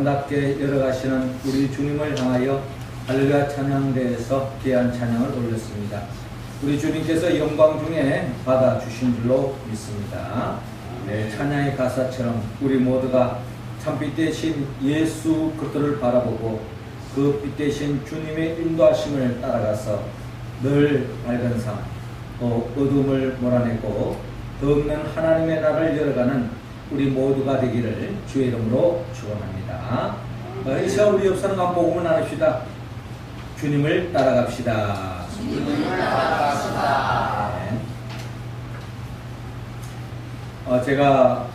아름답게 열어가시는 우리 주님을 향하여 할렐루야 찬양대에서 귀한 찬양을 올렸습니다. 우리 주님께서 영광 중에 받아주신 줄로 믿습니다. 네, 찬양의 가사처럼 우리 모두가 참빛 대신 예수 그리스도를 바라보고 그 빛 대신 주님의 인도하심을 따라가서 늘 밝은 삶, 또 어둠을 몰아내고 덧없는 하나님의 나라를 열어가는 우리 모두가 되기를 주의 이름으로 축원합니다. 이 시간 우리 옆사람 한 복음을 나눕시다. 주님을 따라갑시다. 주님을 따라갑시다. 네. 제가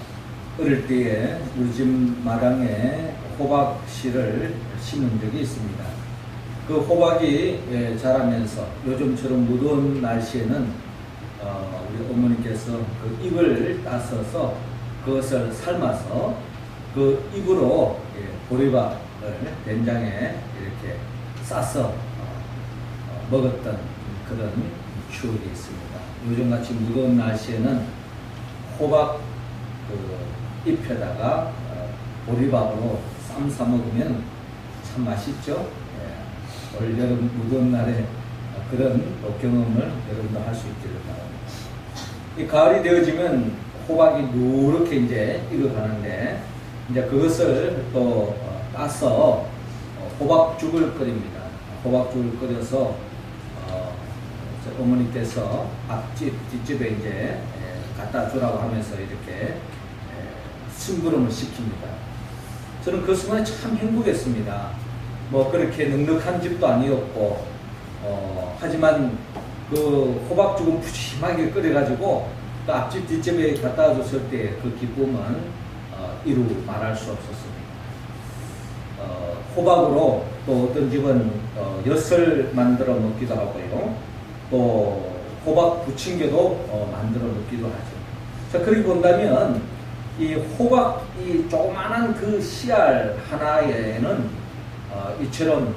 어릴 때에 우리 집 마당에 호박씨를 심은 적이 있습니다. 그 호박이 자라면서 요즘처럼 무더운 날씨에는 우리 어머니께서 그 잎을 따서서 그것을 삶아서 그 잎으로 보리밥을 된장에 이렇게 싸서 먹었던 그런 추억이 있습니다. 요즘같이 무더운 날씨에는 호박 그 잎에다가 보리밥으로 쌈 싸 먹으면 참 맛있죠. 올 여름 무더운 날에 그런 경험을 여러분도 할 수 있기를 바랍니다. 이 가을이 되어지면 호박이 누렇게 이제 익어가는데 이제 그것을 또 따서 호박죽을 끓입니다. 호박죽을 끓여서 어머니께서 앞집 뒷집에 이제 갖다 주라고 하면서 이렇게 심부름을 시킵니다. 저는 그 순간에 참 행복했습니다. 뭐 그렇게 넉넉한 집도 아니었고 하지만 그 호박죽은 푸짐하게 끓여가지고 그 앞집 뒷집에 갖다 줬을 때 그 기쁨은 이루 말할 수 없었습니다. 호박으로 또 어떤 집은 엿을 만들어 먹기도 하고요. 또 호박 부침개도 만들어 먹기도 하죠. 자, 그렇게 본다면 이 호박, 이 조그마한 그 씨알 하나에는 이처럼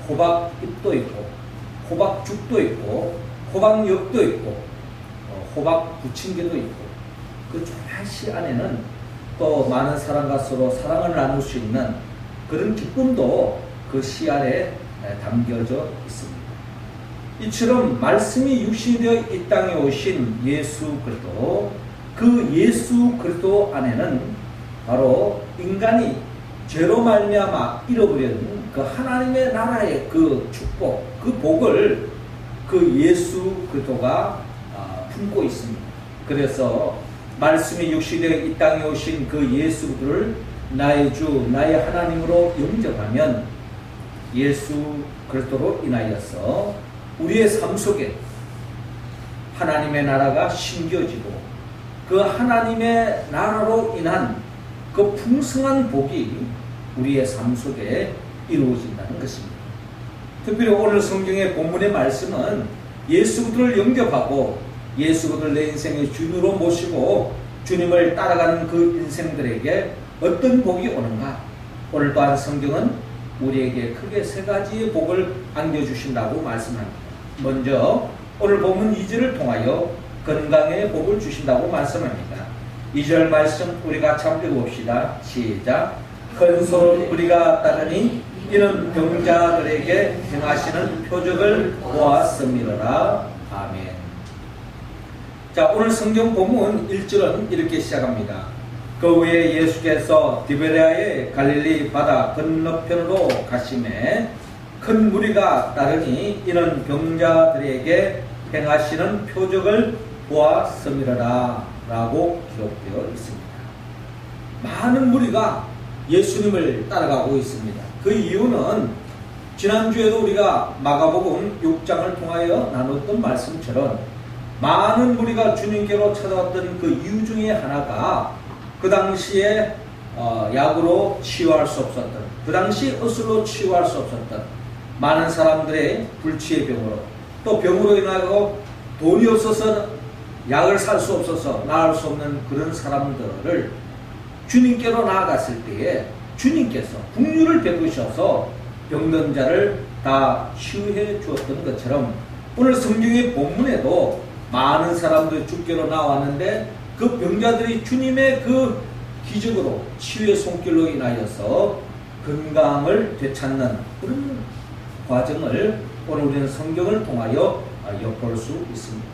호박잎도 있고 호박죽도 있고 호박엿도 있고 호박 부침개도 있고 그 조그만 씨 안에는 또 많은 사람과 서로 사랑을 나눌 수 있는 그런 기쁨도 그 씨 안에 담겨져 있습니다. 이처럼 말씀이 육신이 되어 이 땅에 오신 예수 그리스도, 그 예수 그리스도 안에는 바로 인간이 죄로 말미암아 잃어버린 그 하나님의 나라의 그 축복, 그 복을 그 예수 그리스도가 품고 있습니다. 그래서 말씀이 육신이 되어 이 땅에 오신 그 예수 그리스도를 나의 주, 나의 하나님으로 영접하면 예수 그리스도로 인하여서 우리의 삶 속에 하나님의 나라가 심겨지고 그 하나님의 나라로 인한 그 풍성한 복이 우리의 삶 속에 이루어진다는 것입니다. 특별히 오늘 성경의 본문의 말씀은 예수 그리스도를 영접하고 예수 그리스도를 내 인생의 주인으로 모시고 주님을 따라가는 그 인생들에게 어떤 복이 오는가? 오늘 또한 성경은 우리에게 크게 세 가지의 복을 안겨주신다고 말씀합니다. 먼저 오늘 본문 2절을 통하여 건강의 복을 주신다고 말씀합니다. 2절 말씀 우리 같이 한번 읽어봅시다. 시작. 큰 소를 우리가 따르니 이는 병자들에게 행하시는 표적을 보았음이로라. 아멘. 자, 오늘 성경 본문 1절은 이렇게 시작합니다. 그 후에 예수께서 디베레아의 갈릴리 바다 건너편으로 가심에 큰 무리가 따르니 이는 병자들에게 행하시는 표적을 보았음이로라 라고 기록되어 있습니다. 많은 무리가 예수님을 따라가고 있습니다. 그 이유는 지난주에도 우리가 마가복음 6장을 통하여 나눴던 말씀처럼 많은 무리가 주님께로 찾아왔던 그 이유 중에 하나가 그 당시에 약으로 치유할 수 없었던, 그 당시 의술로 치유할 수 없었던 많은 사람들의 불치의 병으로, 또 병으로 인하여 돈이 없어서 약을 살 수 없어서 나을 수 없는 그런 사람들을 주님께로 나아갔을 때에 주님께서 긍휼을 베푸셔서 병든 자를 다 치유해 주었던 것처럼 오늘 성경의 본문에도 많은 사람들이 주께로 나왔는데 그 병자들이 주님의 그 기적으로 치유의 손길로 인하여서 건강을 되찾는 그런 과정을 오늘 우리는 성경을 통하여 엿볼 수 있습니다.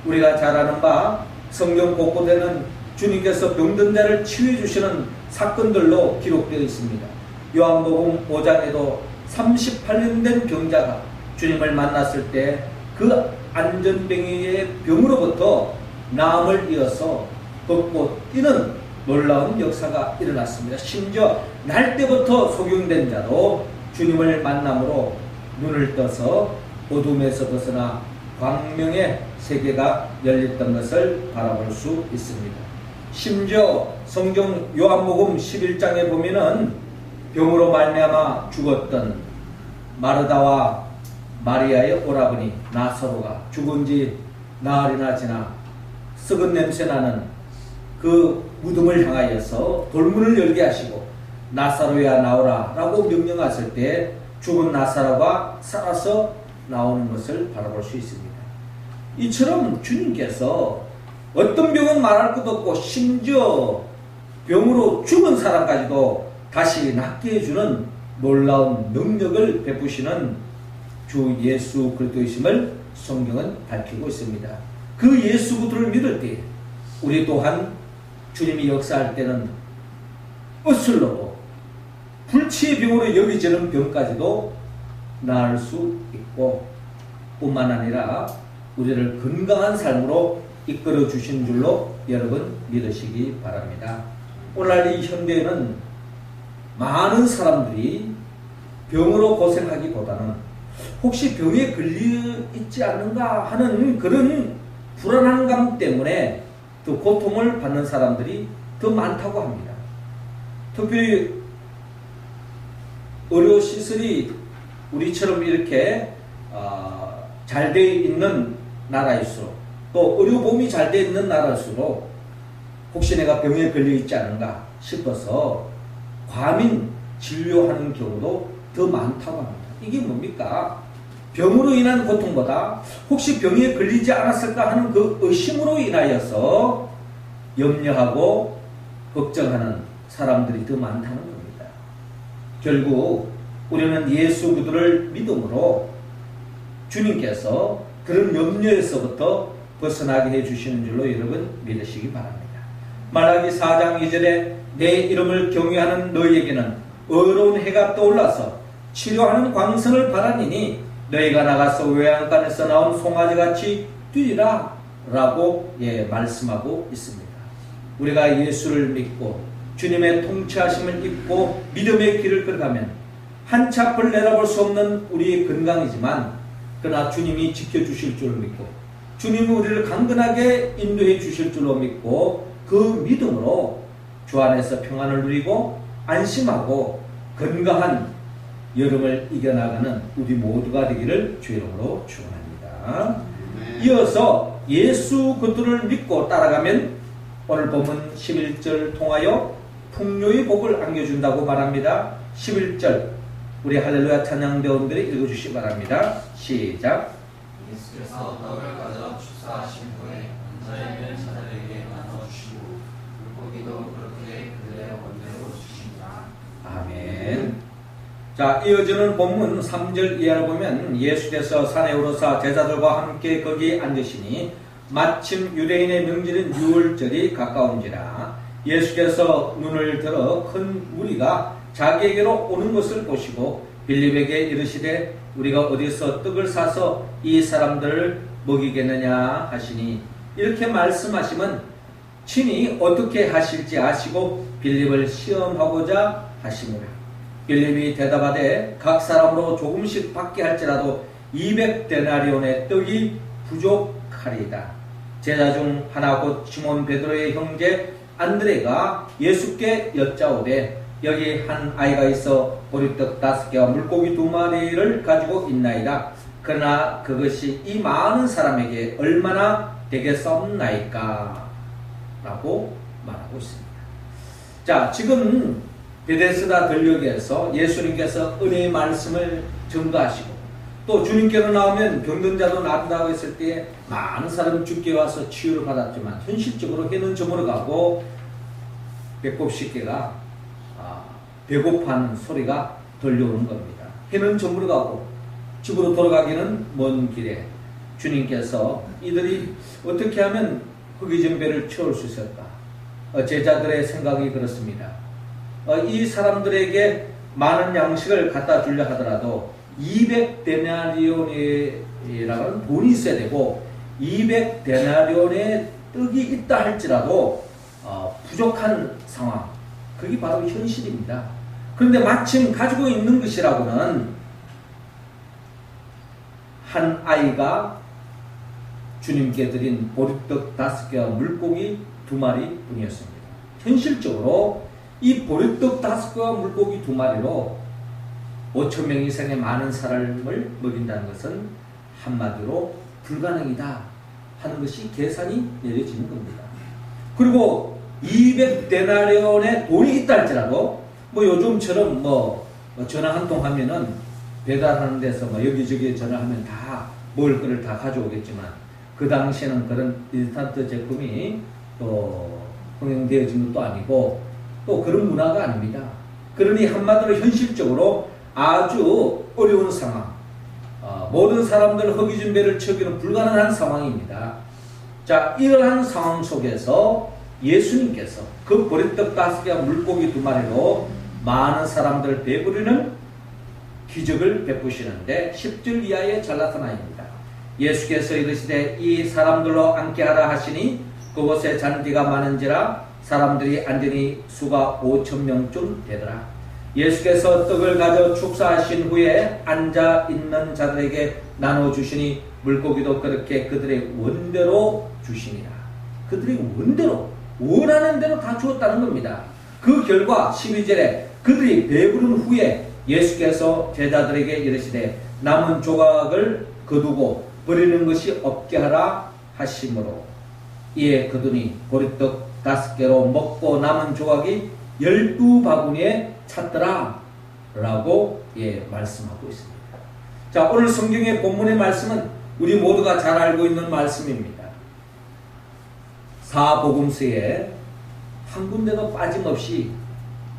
우리가 잘 아는 바 성경 곳곳에는 주님께서 병든 자를 치유해 주시는 사건들로 기록되어 있습니다. 요한복음 5장에도 38년 된 병자가 주님을 만났을 때 그 안전병의 병으로부터 나음을 이어서 걷고 뛰는 놀라운 역사가 일어났습니다. 심지어 날 때부터 속용된 자도 주님을 만남으로 눈을 떠서 어둠에서 벗어나 광명의 세계가 열렸던 것을 바라볼 수 있습니다. 심지어 성경 요한복음 11장에 보면은 병으로 말미암아 죽었던 마르다와 마리아의 오라버니 나사로가 죽은 지 나흘이나 지나 썩은 냄새 나는 그 무덤을 향하여서 돌문을 열게 하시고 나사로야 나오라 라고 명령하실 때 죽은 나사로가 살아서 나오는 것을 바라볼 수 있습니다. 이처럼 주님께서 어떤 병은 말할 것도 없고 심지어 병으로 죽은 사람까지도 다시 낫게 해주는 놀라운 능력을 베푸시는 주 예수 그리스도이심을 성경은 밝히고 있습니다. 그 예수 그리스도를 믿을 때 우리 또한 주님이 역사할 때는 어슬로고 불치의 병으로 여기지는 병까지도 나을 수 있고 뿐만 아니라 우리를 건강한 삶으로 이끌어 주신 줄로 여러분 믿으시기 바랍니다. 오늘날 이 현대에는 많은 사람들이 병으로 고생하기보다는 혹시 병에 걸려 있지 않는가 하는 그런 불안한 감 때문에 더 고통을 받는 사람들이 더 많다고 합니다. 특별히 의료시설이 우리처럼 이렇게 잘 되어 있는 나라일수록 또 의료보험이 잘 되어 있는 나라일수록 혹시 내가 병에 걸려 있지 않은가 싶어서 과민 진료하는 경우도 더 많다고 합니다. 이게 뭡니까? 병으로 인한 고통보다 혹시 병에 걸리지 않았을까 하는 그 의심으로 인하여서 염려하고 걱정하는 사람들이 더 많다는 겁니다. 결국 우리는 예수 그리스도를 믿음으로 주님께서 그런 염려에서부터 벗어나게 해주시는 줄로 여러분 믿으시기 바랍니다. 말라기 4장 2절에 내 이름을 경외하는 너희에게는 의로운 해가 떠올라서 치료하는 광선을 바라니니 너희가 나가서 외양간에서 나온 송아지같이 뛰리라 라고 말씀하고 있습니다. 우리가 예수를 믿고 주님의 통치하심을 입고 믿음의 길을 걸어가면 한치 앞을 내다볼 수 없는 우리의 건강이지만 그러나 주님이 지켜주실 줄 믿고 주님이 우리를 강건하게 인도해 주실 줄로 믿고 그 믿음으로 주 안에서 평안을 누리고 안심하고 건강한 여름을 이겨나가는 우리 모두가 되기를 주의 이름으로 축원합니다. 이어서 예수 그리스도를 믿고 따라가면 오늘 본문 11절 통하여 풍요의 복을 안겨준다고 말합니다. 11절 우리 할렐루야 찬양대원들이 읽어주시기 바랍니다. 시작. 예수께서 떡을 가져 축사하신 후에 앉아있는 자들에게 나눠주시고 물고기도 그렇게 그들의 원대로 주신다. 아멘. 자, 이어지는 본문 3절 이하를 보면 예수께서 산에 오르사 제자들과 함께 거기 앉으시니 마침 유대인의 명절인 유월절이 가까운지라 예수께서 눈을 들어 큰 무리가 자기에게로 오는 것을 보시고 빌립에게 이르시되 우리가 어디서 떡을 사서 이 사람들을 먹이겠느냐 하시니 이렇게 말씀하시면 친히 어떻게 하실지 아시고 빌립을 시험하고자 하시니라. 빌립이 대답하되 각 사람으로 조금씩 받게 할지라도 200데나리온의 떡이 부족하리이다. 제자 중 하나 곧 시몬 베드로의 형제 안드레가 예수께 여짜오되 여기 한 아이가 있어 보리떡 5개와 물고기 2마리를 가지고 있나이다. 그러나 그것이 이 많은 사람에게 얼마나 되겠사옵나이까? 라고 말하고 있습니다. 자, 지금 베데스다 들녘에서 예수님께서 은혜의 말씀을 전가하시고 또 주님께로 나오면 병든 자도 낫는다고 했을 때 많은 사람이 주께 와서 치유를 받았지만 현실적으로 해는 저물어 가고 배꼽 십계가 배고파하는 소리가 들려오는 겁니다. 해는 저물어 가고 집으로 돌아가기는 먼 길에 주님께서 이들이 어떻게 하면 허기진 배를 채울 수 있을까? 제자들의 생각이 그렇습니다. 이 사람들에게 많은 양식을 갖다 주려 하더라도 200데나리온이라는 돈이 있어야 되고 200데나리온의 떡이 있다 할지라도 부족한 상황, 그게 바로 현실입니다. 그런데 마침 가지고 있는 것이라고는 한 아이가 주님께 드린 보리떡 5개와 물고기 2마리 뿐이었습니다. 현실적으로 이 보리떡 5개와 물고기 2마리로 5,000명 이상의 많은 사람을 먹인다는 것은 한마디로 불가능이다 하는 것이 계산이 내려지는 겁니다. 그리고 200데나리온의 돈이 있다 할지라도 요즘처럼 전화 한 통 하면은 배달하는 데서 여기저기 전화하면 다 먹을 거를 다 가져오겠지만 그 당시에는 그런 인스턴트 제품이 또 흥행되어진 것도 아니고 또 그런 문화가 아닙니다. 그러니 한마디로 현실적으로 아주 어려운 상황, 모든 사람들 허기진 배를 채우기는 불가능한 상황입니다. 자, 이러한 상황 속에서 예수님께서 그 보리떡 5개와 물고기 2마리로 많은 사람들을 배부르는 기적을 베푸시는데 10절 이하에 잘 나타나입니다. 예수께서 이르시되 이 사람들로 앉게 하라 하시니 그곳에 잔디가 많은지라 사람들이 앉으니 수가 5,000명쯤 되더라. 예수께서 떡을 가져 축사하신 후에 앉아 있는 자들에게 나눠주시니 물고기도 그렇게 그들의 원대로 주시니라. 그들의 원대로, 원하는 대로 다 주었다는 겁니다. 그 결과 12절에 그들이 배부른 후에 예수께서 제자들에게 이르시되 남은 조각을 거두고 버리는 것이 없게 하라 하심으로 이에 그들이 보리떡 5개로 먹고 남은 조각이 12바구니에 찼더라 라고 말씀하고 있습니다. 자, 오늘 성경의 본문의 말씀은 우리 모두가 잘 알고 있는 말씀입니다. 사복음서에 한 군데도 빠짐없이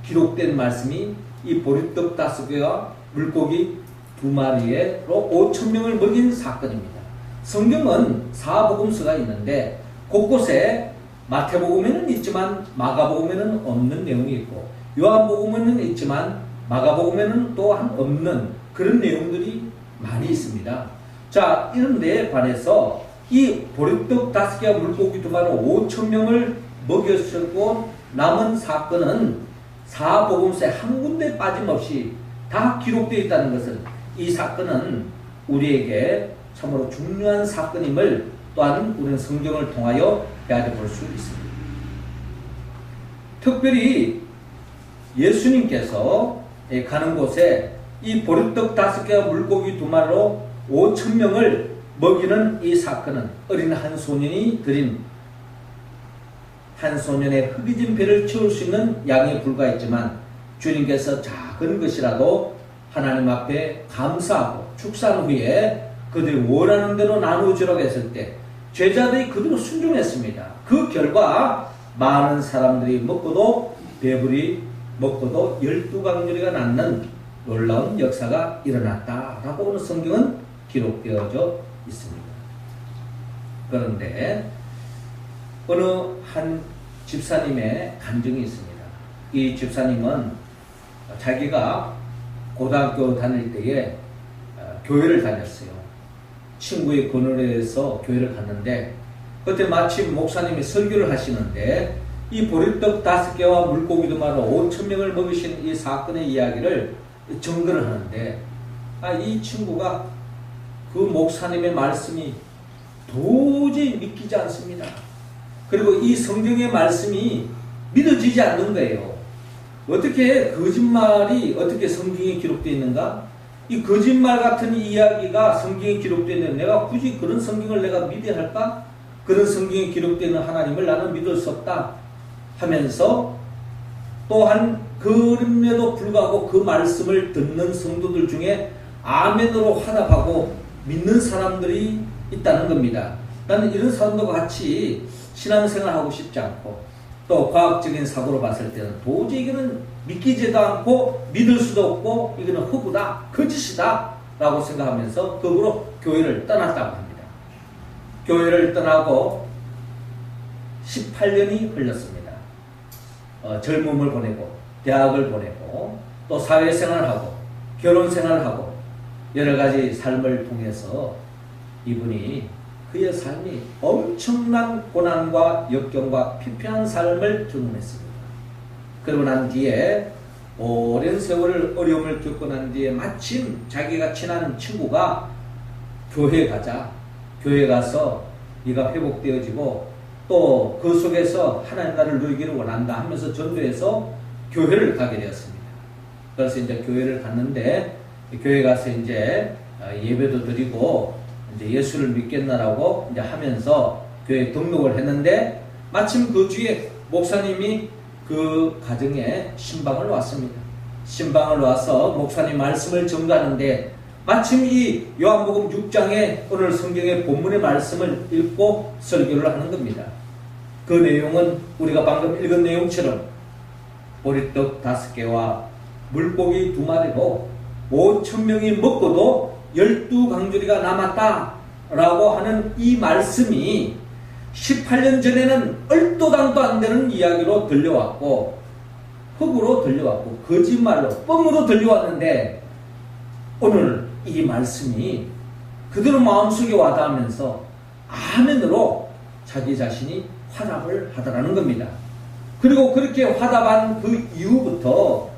기록된 말씀이 이 보리떡 5개와 물고기 2마리로 5,000명을 먹인 사건입니다. 성경은 사복음서가 있는데 곳곳에 마태복음에는 있지만 마가복음에는 없는 내용이 있고 요한복음에는 있지만 마가복음에는 또한 없는 그런 내용들이 많이 있습니다. 자, 이런 데에 반해서 이 보리떡 5개와 물고기 2마리 5,000명을 먹였었고 남은 사건은 사복음서에 한 군데 빠짐없이 다 기록되어 있다는 것은 이 사건은 우리에게 참으로 중요한 사건임을 또한 우리는 성경을 통하여 배워 볼 수 있습니다. 특별히 예수님께서 가는 곳에 이 보리떡 5개와 물고기 2마리로 5,000명을 먹이는 이 사건은 어린 한 소년이 드린 한 소년의 흙이진 배를 채울 수 있는 양에 불과했지만 주님께서 작은 것이라도 하나님 앞에 감사하고 축사한 후에 그들이 원하는 대로 나누어주라고 했을 때 제자들이 그대로 순종했습니다. 그 결과 많은 사람들이 먹고도 배불리 먹고도 12강렬이가 낳는 놀라운 역사가 일어났다라고 오늘 성경은 기록되어져 있습니다. 그런데 어느 한 집사님의 간증이 있습니다. 이 집사님은 자기가 고등학교 다닐 때에 교회를 다녔어요. 친구의 권유에 의해서 교회를 갔는데 그때 마침 목사님이 설교를 하시는데 이 보리떡 5개와 물고기 2마리 5,000명을 먹이신 이 사건의 이야기를 증거를 하는데 이 친구가 그 목사님의 말씀이 도저히 믿기지 않습니다. 그리고 이 성경의 말씀이 믿어지지 않는 거예요. 어떻게 거짓말이 어떻게 성경에 기록되어 있는가? 이 거짓말 같은 이야기가 성경에 기록되어 있는 내가 굳이 그런 성경을 내가 믿어야 할까? 그런 성경에 기록되어 있는 하나님을 나는 믿을 수 없다 하면서 또한 그럼에도 불구하고 그 말씀을 듣는 성도들 중에 아멘으로 화답하고 믿는 사람들이 있다는 겁니다. 나는 이런 사람들과 같이 신앙생활 하고 싶지 않고 또 과학적인 사고로 봤을 때는 도저히 이거는 믿기지도 않고 믿을 수도 없고 이거는 허구다, 거짓이다 라고 생각하면서 거꾸로 교회를 떠났다고 합니다. 교회를 떠나고 18년이 흘렀습니다. 젊음을 보내고 대학을 보내고 또 사회생활을 하고 결혼생활을 하고 여러가지 삶을 통해서 이분이 그의 삶이 엄청난 고난과 역경과 피폐한 삶을 경험했습니다. 그러고 난 뒤에 오랜 세월을 어려움을 겪고 난 뒤에 마침 자기가 친한 친구가 교회 가자, 교회 가서 네가 회복되어지고 또 그 속에서 하나님 나라를 누리기를 원한다 하면서 전도해서 교회를 가게 되었습니다. 그래서 이제 교회를 갔는데 교회 가서 이제 예배도 드리고 이제 예수를 믿겠나라고 이제 하면서 교회에 등록을 했는데 마침 그 주에 목사님이 그 가정에 신방을 왔습니다. 신방을 와서 목사님 말씀을 전가하는데 마침 이 요한복음 6장에 오늘 성경의 본문의 말씀을 읽고 설교를 하는 겁니다. 그 내용은 우리가 방금 읽은 내용처럼 보리떡 5개와 물고기 2마리로 5,000명이 먹고도 12강주리가 남았다 라고 하는 이 말씀이 18년 전에는 얼도당도 안 되는 이야기로 들려왔고 흙으로 들려왔고 거짓말로 뻥으로 들려왔는데 오늘 이 말씀이 그대로 마음속에 와닿으면서 아멘으로 자기 자신이 화답을 하더라는 겁니다. 그리고 그렇게 화답한 그 이후부터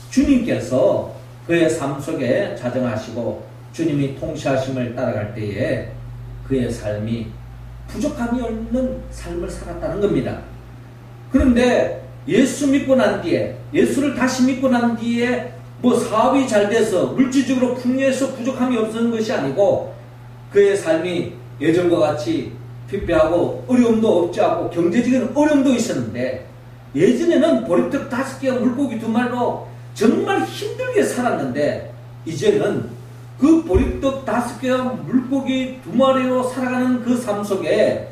주님께서 그의 삶 속에 자정하시고 주님이 통치하심을 따라갈 때에 그의 삶이 부족함이 없는 삶을 살았다는 겁니다. 그런데 예수 믿고 난 뒤에 예수를 다시 믿고 난 뒤에 뭐 사업이 잘 돼서 물질적으로 풍요해서 부족함이 없었는 것이 아니고 그의 삶이 예전과 같이 피폐하고 어려움도 없지 않고 경제적인 어려움도 있었는데 예전에는 보리떡 5개와 물고기 2마리로 정말 힘들게 살았는데 이제는 그 보리떡 5개와 물고기 2마리로 살아가는 그 삶 속에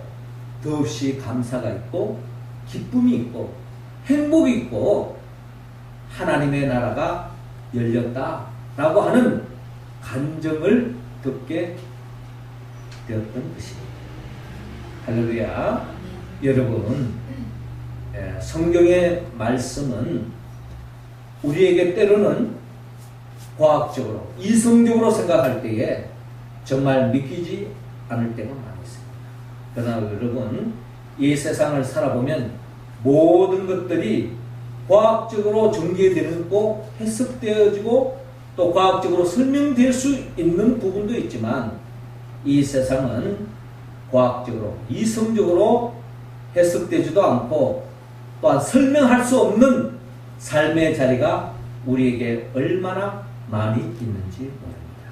더없이 감사가 있고 기쁨이 있고 행복이 있고 하나님의 나라가 열렸다라고 하는 간증을 듣게 되었던 것입니다. 할렐루야. 여러분, 성경의 말씀은 우리에게 때로는 과학적으로 이성적으로 생각할 때에 정말 믿기지 않을 때가 많이 있습니다. 그러나 여러분, 이 세상을 살아보면 모든 것들이 과학적으로 전개되고 해석되어지고 또 과학적으로 설명될 수 있는 부분도 있지만 이 세상은 과학적으로 이성적으로 해석되지도 않고 또한 설명할 수 없는 삶의 자리가 우리에게 얼마나 많이 있는지 모릅니다.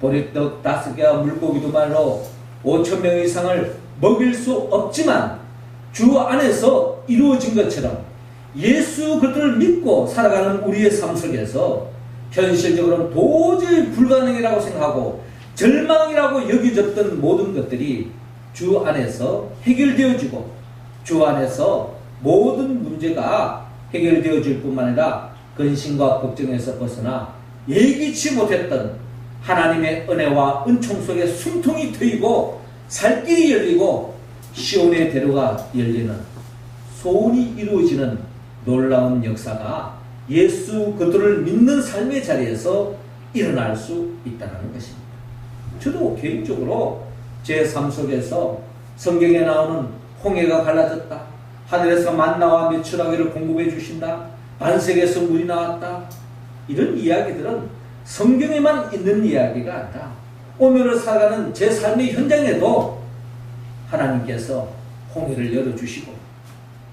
보리떡 5개와 물고기 2마리로 5,000명 이상을 먹일 수 없지만 주 안에서 이루어진 것처럼 예수 그리스도를 믿고 살아가는 우리의 삶 속에서 현실적으로는 도저히 불가능이라고 생각하고 절망이라고 여겨졌던 모든 것들이 주 안에서 해결되어지고 주 안에서 모든 문제가 해결되어질 뿐만 아니라 근심과 걱정에서 벗어나 예기치 못했던 하나님의 은혜와 은총 속에 숨통이 트이고 살 길이 열리고 시온의 대로가 열리는 소원이 이루어지는 놀라운 역사가 예수 그리스도를 믿는 삶의 자리에서 일어날 수 있다는 것입니다. 저도 개인적으로 제 삶 속에서 성경에 나오는 홍해가 갈라졌다, 하늘에서 만나와 메추라기를 공급해 주신다, 반석에서 물이 나왔다, 이런 이야기들은 성경에만 있는 이야기가 아니라 오늘을 살아가는 제 삶의 현장에도 하나님께서 홍해를 열어주시고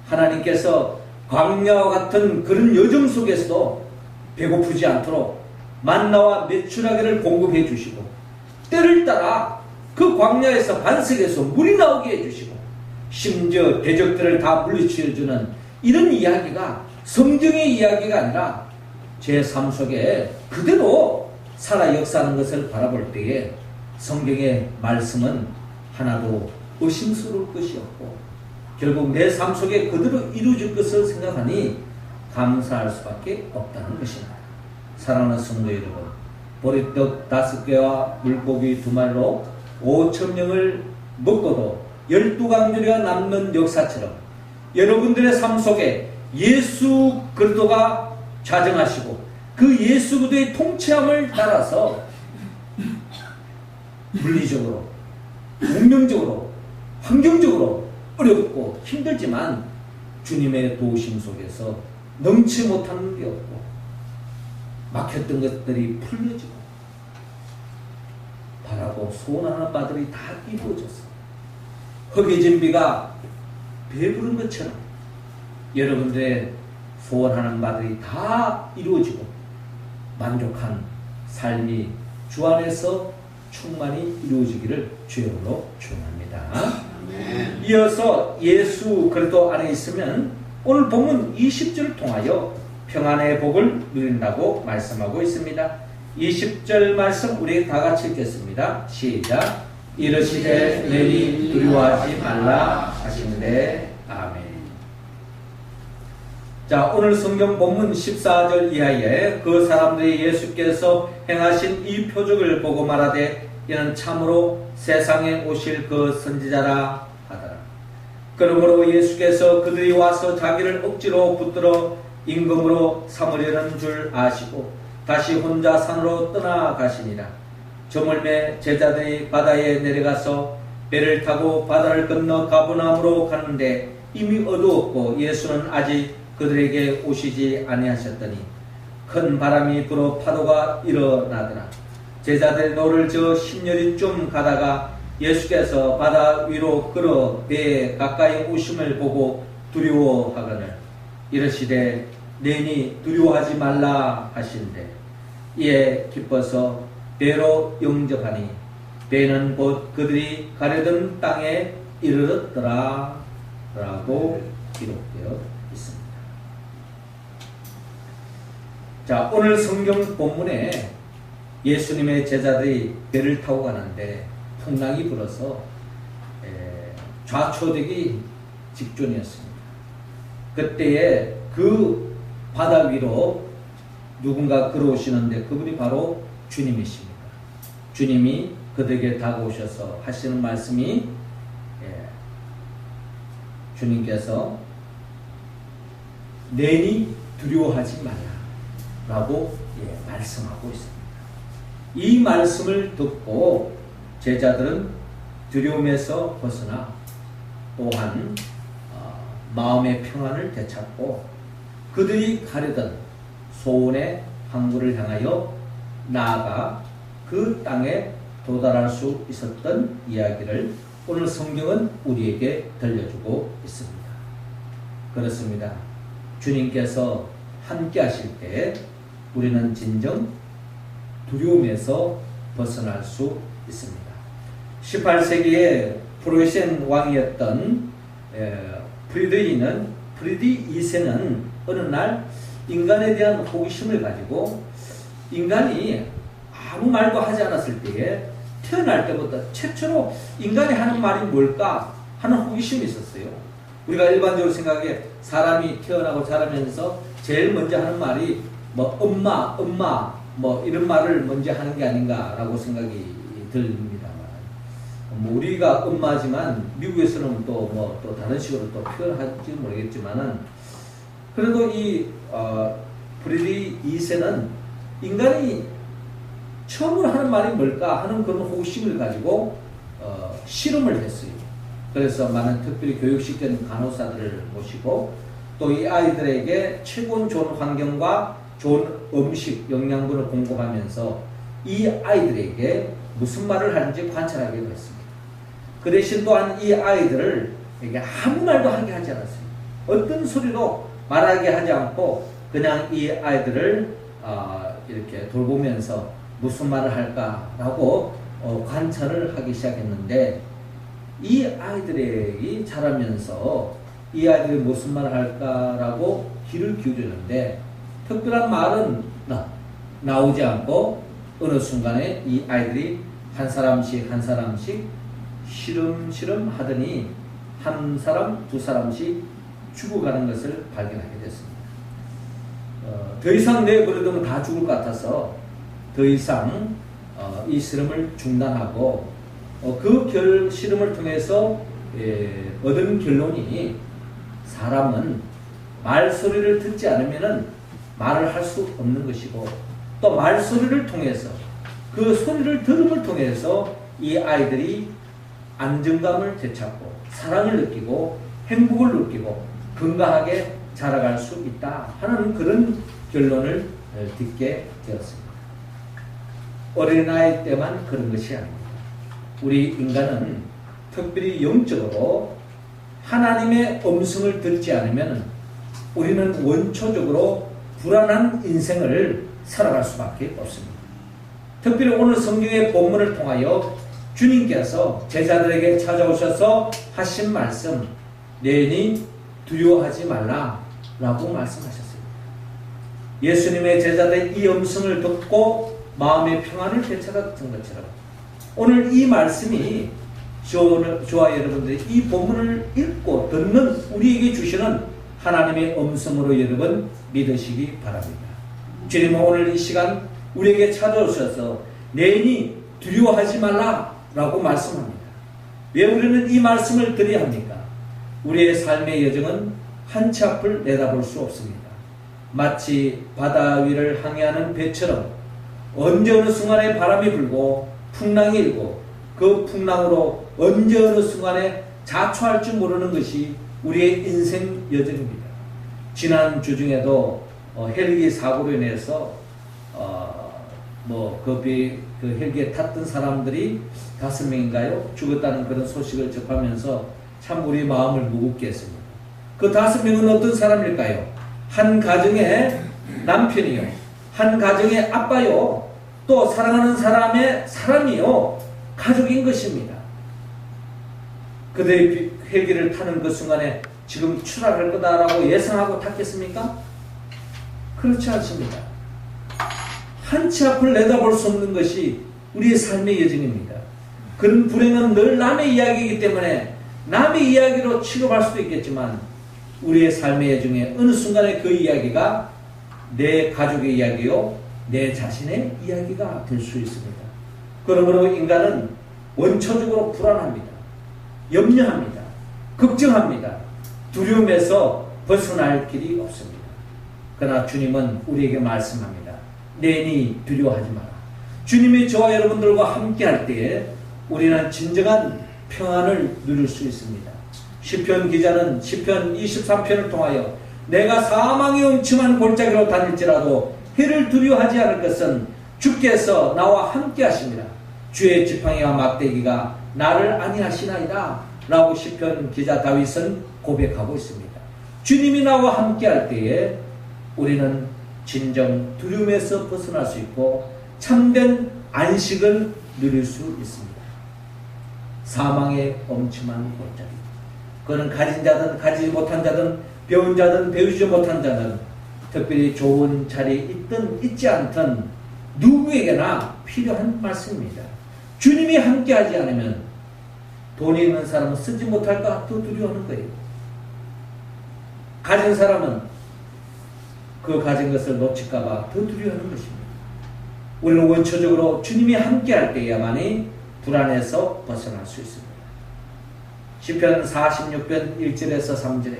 하나님께서 광야와 같은 그런 여정 속에서도 배고프지 않도록 만나와 메추라기를 공급해 주시고 때를 따라 그 광야에서 반석에서 물이 나오게 해주시고 심지어 대적들을 다 물리쳐주는 이런 이야기가 성경의 이야기가 아니라 제 삶 속에 그대로 살아 역사하는 것을 바라볼 때에 성경의 말씀은 하나도 의심스러울 것이 없고 결국 내 삶 속에 그대로 이루어질 것을 생각하니 감사할 수밖에 없다는 것입니다. 사랑하는 성도 여러분, 보리떡 5개와 물고기 2마리로 5,000명을 먹고도 12강조리가 남는 역사처럼 여러분들의 삶 속에 예수 그리스도가 좌정하시고 그 예수 그리스도의 통치함을 따라서 물리적으로, 운명적으로, 환경적으로 어렵고 힘들지만 주님의 도우심 속에서 넘치 못하는 게 없고 막혔던 것들이 풀려지고 바라고 소원하는 바들이 다 이루어졌어. 허기진 비가 배부른 것처럼 여러분들의 소원하는 바들이 다 이루어지고 만족한 삶이 주 안에서 충만히 이루어지기를 주여로 축원합니다. 이어서 예수 그리스도 안에 있으면 오늘 본문 20절을 통하여 평안의 복을 누린다고 말씀하고 있습니다. 20절 말씀 우리 다 같이 읽겠습니다. 시작. 이르시되 너희 두려워하지 말라 하시는데 아멘. 자, 오늘 성경 본문 14절 이하에 그 사람들이 예수께서 행하신 이 표적을 보고 말하되 이는 참으로 세상에 오실 그 선지자라 하더라. 그러므로 예수께서 그들이 와서 자기를 억지로 붙들어 임금으로 삼으려는 줄 아시고 다시 혼자 산으로 떠나가시니라. 저물매 제자들이 바다에 내려가서 배를 타고 바다를 건너 가버나움으로 가는데 이미 어두웠고 예수는 아직 그들에게 오시지 아니하셨더니 큰 바람이 불어 파도가 일어나더라. 제자들이 노를 저어 10여리쯤 가다가 예수께서 바다 위로 끌어 배에 가까이 오심을 보고 두려워하거늘 이르시되 내니 두려워하지 말라 하신대 이에 기뻐서 배로 영접하니 배는 곧 그들이 가려던 땅에 이르렀더라 라고 기록되어 있습니다. 자, 오늘 성경 본문에 예수님의 제자들이 배를 타고 가는데 풍랑이 불어서 좌초되기 직전이었습니다. 그때에 그 바다 위로 누군가 걸어오시는데 그분이 바로 주님이십니다. 주님이 그들에게 다가오셔서 하시는 말씀이 주님께서 내니 두려워하지 말라 라고 말씀하고 있습니다. 이 말씀을 듣고 제자들은 두려움에서 벗어나 또한 마음의 평안을 되찾고 그들이 가려던 소원의 항구를 향하여 나아가 그 땅에 도달할 수 있었던 이야기를 오늘 성경은 우리에게 들려주고 있습니다. 그렇습니다. 주님께서 함께 하실 때 우리는 진정 두려움에서 벗어날 수 있습니다. 18세기에 프로이센 왕이었던 프리드 2세는 어느 날 인간에 대한 호기심을 가지고 인간이 아무 말도 하지 않았을 때에 태어날 때부터 최초로 인간이 하는 말이 뭘까 하는 호기심이 있었어요. 우리가 일반적으로 생각해 사람이 태어나고 자라면서 제일 먼저 하는 말이 뭐 엄마 뭐 이런 말을 먼저 하는 게 아닌가라고 생각이 들립니다만 뭐 우리가 엄마지만 미국에서는 또 다른 식으로 또 표현할지 모르겠지만은 그래도 이 프리드 2세는 인간이 처음으로 하는 말이 뭘까 하는 그런 호기심을 가지고 실험을 했어요. 그래서 많은 특별히 교육시킨 간호사들을 모시고 또 이 아이들에게 최고로 좋은 환경과 좋은 음식, 영양분을 공급하면서 이 아이들에게 무슨 말을 하는지 관찰하기도 했습니다. 그 대신 또한 이 아이들을 아무 말도 하게 하지 않았어요. 어떤 소리도 말하게 하지 않고 그냥 이 아이들을 이렇게 돌보면서 무슨 말을 할까라고 관찰을 하기 시작했는데 이 아이들이 자라면서 이 아이들이 무슨 말을 할까라고 귀를 기울였는데 특별한 말은 나오지 않고 어느 순간에 이 아이들이 한 사람씩 시름시름 하더니 한 사람, 두 사람씩 죽어가는 것을 발견하게 됐습니다. 더 이상 내버려두면 다 죽을 것 같아서 더 이상 이 실험을 중단하고 그 실험을 통해서 얻은 결론이 사람은 말소리를 듣지 않으면 말을 할 수 없는 것이고 또 말소리를 통해서 그 소리를 들음을 통해서 이 아이들이 안정감을 되찾고 사랑을 느끼고 행복을 느끼고 건강하게 자라갈 수 있다 하는 그런 결론을 듣게 되었습니다. 어린아이 때만 그런 것이 아닙니다. 우리 인간은 특별히 영적으로 하나님의 음성을 듣지 않으면 우리는 원초적으로 불안한 인생을 살아갈 수밖에 없습니다. 특별히 오늘 성경의 본문을 통하여 주님께서 제자들에게 찾아오셔서 하신 말씀, 내니 두려워하지 말라 라고 말씀하셨습니다. 예수님의 제자들 이 음성을 듣고 마음의 평안을 되찾았던 것처럼 오늘 이 말씀이 저와 여러분들이 이 본문을 읽고 듣는 우리에게 주시는 하나님의 음성으로 여러분 믿으시기 바랍니다. 주님은 오늘 이 시간 우리에게 찾아오셔서 내니 두려워하지 말라 라고 말씀합니다. 왜 우리는 이 말씀을 드려야 합니까? 우리의 삶의 여정은 한 치 앞을 내다볼 수 없습니다. 마치 바다 위를 항해하는 배처럼 언제 어느 순간에 바람이 불고 풍랑이 일고 그 풍랑으로 언제 어느 순간에 자초할 줄 모르는 것이 우리의 인생 여정입니다. 지난 주 중에도 헬기 사고로 인해서 그 헬기에 탔던 사람들이 5명인가요? 죽었다는 그런 소식을 접하면서 참 우리 마음을 무겁게 했습니다. 그 5명은 어떤 사람일까요? 한 가정의 남편이요, 한 가정의 아빠요, 또 사랑하는 사람의 사람이요, 가족인 것입니다. 그들이 헬기를 타는 그 순간에 지금 추락할 거다라고 예상하고 탔겠습니까? 그렇지 않습니다. 한 치 앞을 내다볼 수 없는 것이 우리의 삶의 여정입니다. 그런 불행은 늘 남의 이야기이기 때문에 남의 이야기로 취급할 수도 있겠지만 우리의 삶의 여정에 어느 순간에 그 이야기가 내 가족의 이야기요, 내 자신의 이야기가 될 수 있습니다. 그러므로 인간은 원초적으로 불안합니다. 염려합니다. 걱정합니다. 두려움에서 벗어날 길이 없습니다. 그러나 주님은 우리에게 말씀합니다. 내니 두려워하지 마라. 주님이 저와 여러분들과 함께 할 때에 우리는 진정한 평안을 누릴 수 있습니다. 시편 기자는 시편 23편을 통하여 내가 사망의 음침한 골짜기로 다닐지라도 해를 두려워하지 않을 것은 주께서 나와 함께 하십니다. 주의 지팡이와 막대기가 나를 안위하시나이다 라고 시편 기자 다윗은 고백하고 있습니다. 주님이 나와 함께 할 때에 우리는 진정 두려움에서 벗어날 수 있고 참된 안식을 누릴 수 있습니다. 사망의 엄침한 골짜기, 그는 가진 자든 가지지 못한 자든 배운 자든 배우지 못한 자든 특별히 좋은 자리에 있든 있지 않든 누구에게나 필요한 말씀입니다. 주님이 함께하지 않으면 돈이 있는 사람은 쓰지 못할까 더 두려워하는 거예요. 가진 사람은 그 가진 것을 놓칠까 봐 더 두려워하는 것입니다. 우리는 원초적으로 주님이 함께할 때야만이 불안에서 벗어날 수 있습니다. 시편 46편 1절에서 3절에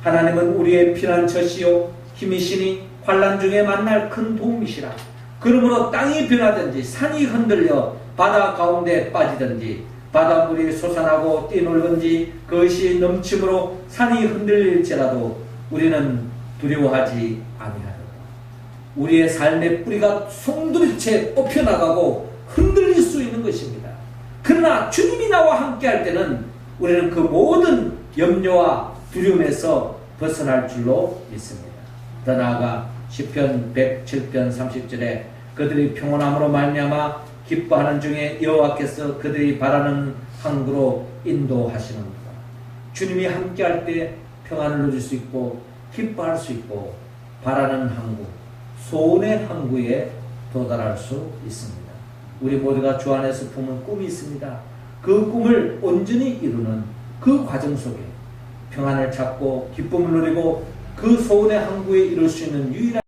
하나님은 우리의 피난처시요 힘이시니 환난 중에 만날 큰 도움이시라. 그러므로 땅이 변하든지 산이 흔들려 바다 가운데 빠지든지 바닷물이 솟아나고 뛰놀든지 그것이 넘침으로 산이 흔들릴지라도 우리는 두려워하지 아니하리라. 우리의 삶의 뿌리가 송두리째 뽑혀나가고 흔들릴 수 있는 것입니다. 그러나 주님이 나와 함께 할 때는 우리는 그 모든 염려와 두려움에서 벗어날 줄로 믿습니다. 더 나아가 시편 107편 30절에 그들이 평온함으로 말미암아 기뻐하는 중에 여호와께서 그들이 바라는 항구로 인도하시는구나. 주님이 함께할 때 평안을 누릴 수 있고 기뻐할 수 있고 바라는 항구, 소원의 항구에 도달할 수 있습니다. 우리 모두가 주 안에서 품은 꿈이 있습니다. 그 꿈을 온전히 이루는 그 과정 속에 평안을 찾고 기쁨을 누리고 그 소원의 항구에 이룰 수 있는 유일한